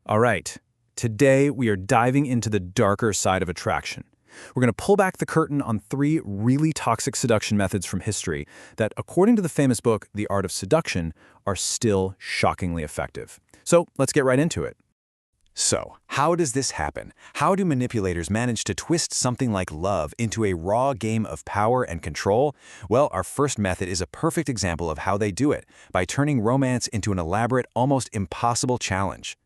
All right, today we are diving into the darker side of attraction. We're going to pull back the curtain on three really toxic seduction methods from history that, according to the famous book, The Art of Seduction, are still shockingly effective. So let's get right into it. So, how does this happen? How do manipulators manage to twist something like love into a raw game of power and control? Well, our first method is a perfect example of how they do it, by turning romance into an elaborate, almost impossible challenge.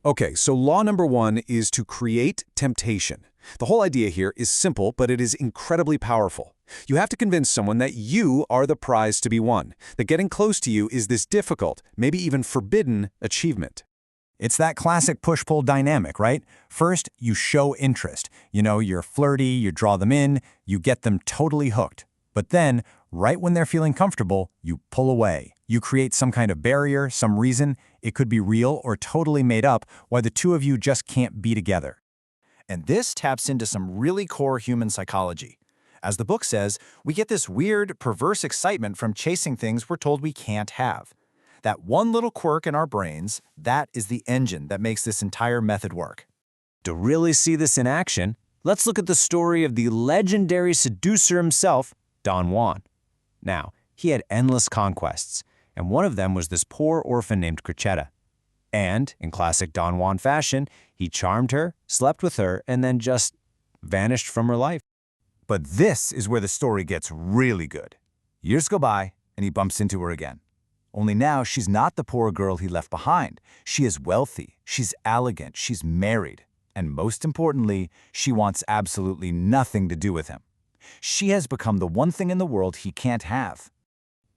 Okay, so law number one is to create temptation. The whole idea here is simple, but it is incredibly powerful. You have to convince someone that you are the prize to be won, that getting close to you is this difficult, maybe even forbidden, achievement. It's that classic push-pull dynamic, right? First, you show interest. You're flirty, you draw them in, you get them totally hooked. But then, right when they're feeling comfortable, you pull away. You create some kind of barrier, some reason. It could be real or totally made up, why the two of you just can't be together. And this taps into some really core human psychology. As the book says, we get this weird, perverse excitement from chasing things we're told we can't have. That one little quirk in our brains, that is the engine that makes this entire method work. To really see this in action, let's look at the story of the legendary seducer himself, Don Juan. Now, he had endless conquests, and one of them was this poor orphan named Crechetta. And, in classic Don Juan fashion, he charmed her, slept with her, and then just vanished from her life. But this is where the story gets really good. Years go by, and he bumps into her again. Only now she's not the poor girl he left behind. She is wealthy, she's elegant, she's married. And most importantly, she wants absolutely nothing to do with him. She has become the one thing in the world he can't have.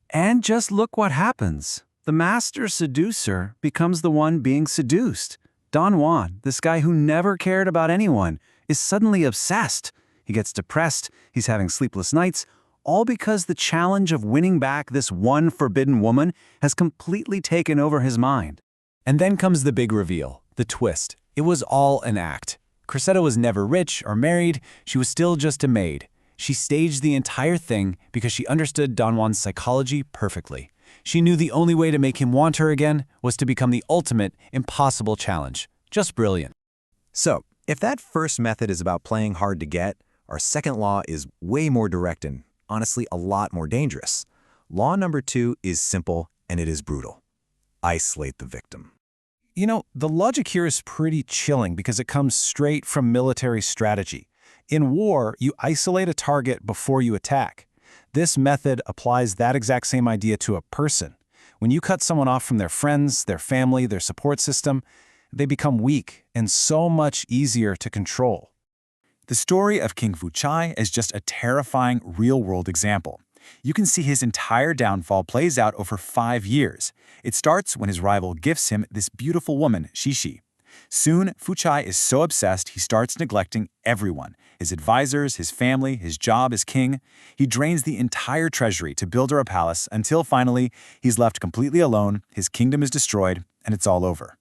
And just look what happens. The master seducer becomes the one being seduced. Don Juan, this guy who never cared about anyone, is suddenly obsessed. He gets depressed, he's having sleepless nights, all because the challenge of winning back this one forbidden woman has completely taken over his mind. And then comes the big reveal, the twist. It was all an act. Cressida was never rich or married, she was still just a maid. She staged the entire thing because she understood Don Juan's psychology perfectly. She knew the only way to make him want her again was to become the ultimate, impossible challenge. Just brilliant. So, if that first method is about playing hard to get, our second law is way more direct and, honestly, a lot more dangerous. Law number two is simple, and it is brutal. Isolate the victim. The logic here is pretty chilling because it comes straight from military strategy. In war, you isolate a target before you attack. This method applies that exact same idea to a person. When you cut someone off from their friends, their family, their support system, they become weak and so much easier to control. The story of King Fuchai is just a terrifying real-world example. You can see his entire downfall plays out over 5 years. It starts when his rival gifts him this beautiful woman, Shishi. Soon, Fuchai is so obsessed he starts neglecting everyone, his advisors, his family, his job as king. He drains the entire treasury to build her a palace until finally he's left completely alone, his kingdom is destroyed, and it's all over.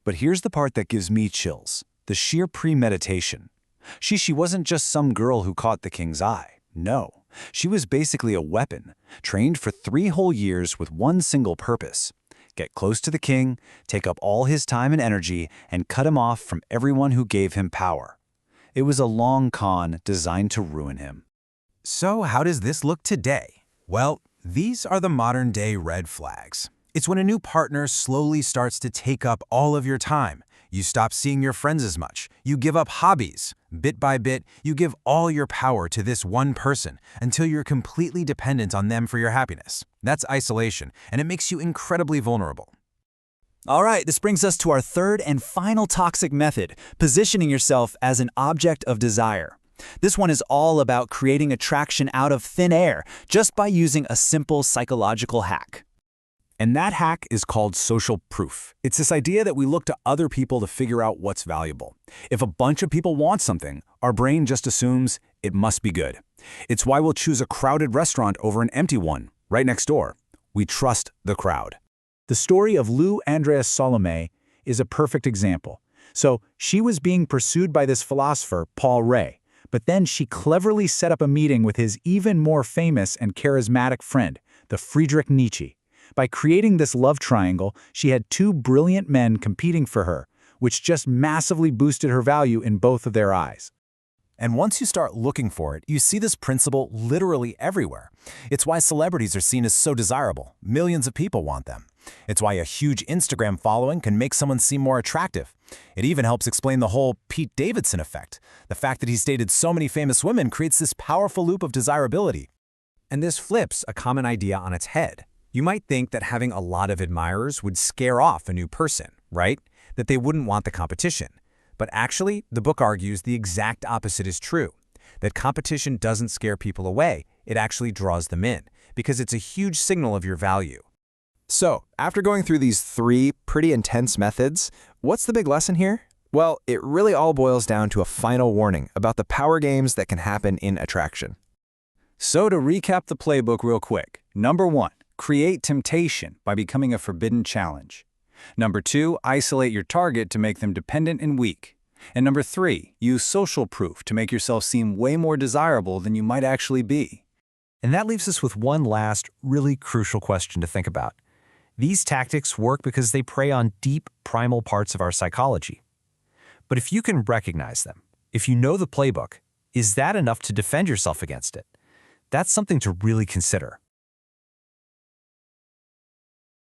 But here's the part that gives me chills, the sheer premeditation. Shishi wasn't just some girl who caught the king's eye. No, she was basically a weapon, trained for 3 whole years with one single purpose: get close to the king, take up all his time and energy, and cut him off from everyone who gave him power. It was a long con designed to ruin him. So how does this look today? Well, these are the modern-day red flags. It's when a new partner slowly starts to take up all of your time. You stop seeing your friends as much. You give up hobbies. Bit by bit, you give all your power to this one person until you're completely dependent on them for your happiness. That's isolation, and it makes you incredibly vulnerable. All right, this brings us to our third and final toxic method, positioning yourself as an object of desire. This one is all about creating attraction out of thin air, just by using a simple psychological hack. And that hack is called social proof. It's this idea that we look to other people to figure out what's valuable. If a bunch of people want something, our brain just assumes it must be good. It's why we'll choose a crowded restaurant over an empty one, right next door. We trust the crowd. The story of Lou Andreas Salome is a perfect example. So she was being pursued by this philosopher, Paul Ray, but then she cleverly set up a meeting with his even more famous and charismatic friend, the Friedrich Nietzsche. By creating this love triangle, she had 2 brilliant men competing for her, which just massively boosted her value in both of their eyes. And once you start looking for it, you see this principle literally everywhere. It's why celebrities are seen as so desirable. Millions of people want them. It's why a huge Instagram following can make someone seem more attractive. It even helps explain the whole Pete Davidson effect. The fact that he's dated so many famous women creates this powerful loop of desirability. And this flips a common idea on its head. You might think that having a lot of admirers would scare off a new person, right? That they wouldn't want the competition. But actually, the book argues the exact opposite is true. That competition doesn't scare people away, it actually draws them in, because it's a huge signal of your value. So, after going through these 3 pretty intense methods, what's the big lesson here? Well, it really all boils down to a final warning about the power games that can happen in attraction. So to recap the playbook real quick. Number 1, create temptation by becoming a forbidden challenge. Number 2, isolate your target to make them dependent and weak. And number 3, use social proof to make yourself seem way more desirable than you might actually be. And that leaves us with one last, really crucial question to think about. These tactics work because they prey on deep, primal parts of our psychology. But if you can recognize them, if you know the playbook, is that enough to defend yourself against it? That's something to really consider.